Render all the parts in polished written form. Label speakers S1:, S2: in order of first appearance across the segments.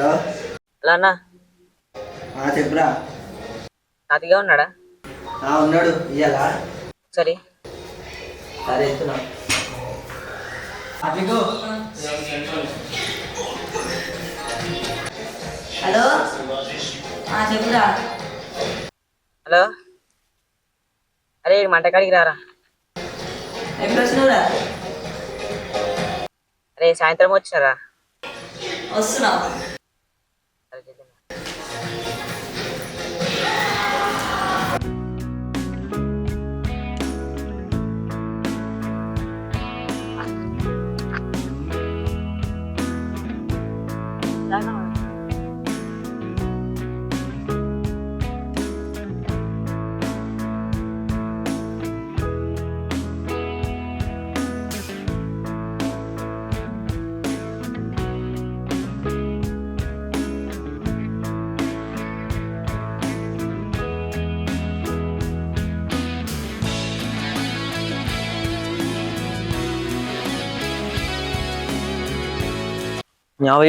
S1: Hello
S2: hello అన్న.
S1: చెప్పురా.
S2: తాతగా ఉన్నాడా?
S1: ఉన్నాడు. ఇయ్యాలా
S2: సరే
S1: సరే ఇస్తున్నా.
S3: హలో చెప్పురా.
S2: హలో, అరే మంట కాడికి రారా.
S3: ఎప్పుడు వచ్చినావురా?
S2: అరే సాయంత్రం వచ్చినారా.
S3: వస్తున్నావు.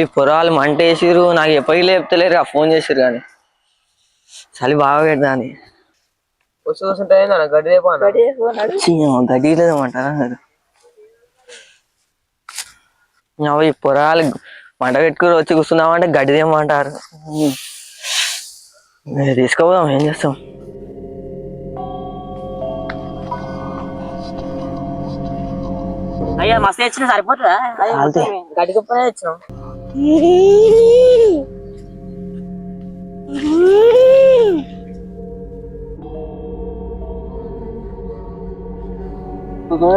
S4: ఈ పొరాలు మంట వేసిరు. నాకు ఎప్పటికీ లేపుతలేరు. ఫోన్ చేసిరు కానీ చలి బాగా పెడతా అని గడ్డి లేదమంటారా. ఈ పొరాలు మంట పెట్టుకుని వచ్చి కూర్చున్నామంటే గడ్డి తెమ్మంటారు. తీసుకోపోదాం, ఏం చేస్తాం.
S2: అయ్యా మస్తు తెచ్చిన సరిపోతుందా? గడ్డి కుప్పనే తెచ్చినాం.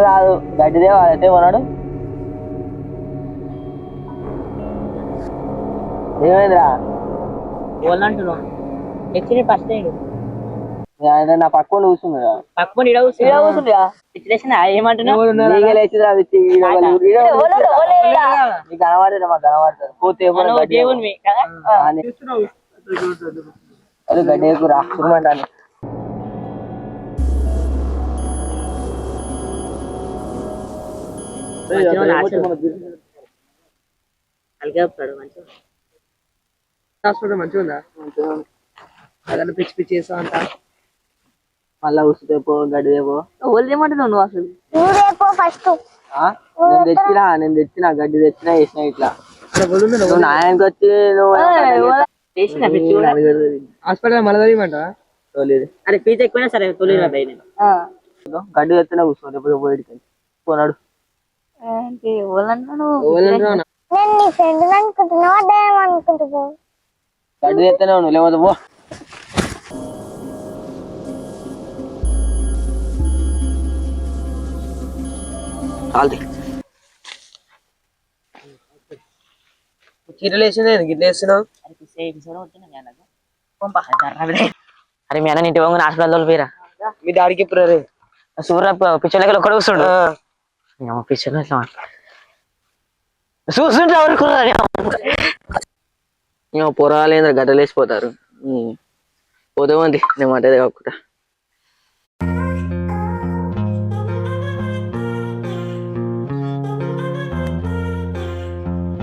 S4: రాదు గడ్డి దేవాలి అయితే కొన్నాడు. ఏమైందిరా?
S2: అంటున్నావు తెచ్చి ఫస్ట్
S4: నా పక్కన కూర్చుందా?
S2: పక్కన కూర్చుందా? ఏమంటున్నావు?
S4: కనబడతారు, మాకు కనబడతారు. పోతే గడ్డి ఎక్కురా సురమంటాను.
S2: మంచిగా ఉందా? అదన్నా పిచ్చి పిచ్చి చేస్తావు అంట.
S4: మళ్ళా ఉసుదేపో గడ్డి దేపో.
S2: వాళ్ళు ఏమంటున్నావు నువ్వు అసలు?
S4: నేను తెచ్చిన గడ్డి తెచ్చినా వేసిన ఇట్లా నాయనకి వచ్చి
S2: హాస్పిటల్ మళ్ళీ అరే ఫీజు ఎక్కువైనా సరే తొలిరా
S4: గడ్డి తెచ్చినా కూర్చోండి ఎప్పుడు బయటికి పోనాడు. గడ్డి తెస్తూనే ఉన్నావు, లేకపోతే పో.
S2: చీరలు వేసింది గిట్ల వేస్తున్నావు?
S4: అరే మీ అన్న ఇంటి వంగు హాస్పిటల్ పోయిరా.
S2: మీ డాడీకి ఎప్పుడు రే
S4: సూర్య పిచ్చర్ దగ్గర ఒక్కడ కూర్చుండు. పిచ్చర్ చూస్తుంటే ఎవరు పొరాలేంద్ర గడ్డలేసిపోతారు. పోతే మంది నేను మాట కాకుండా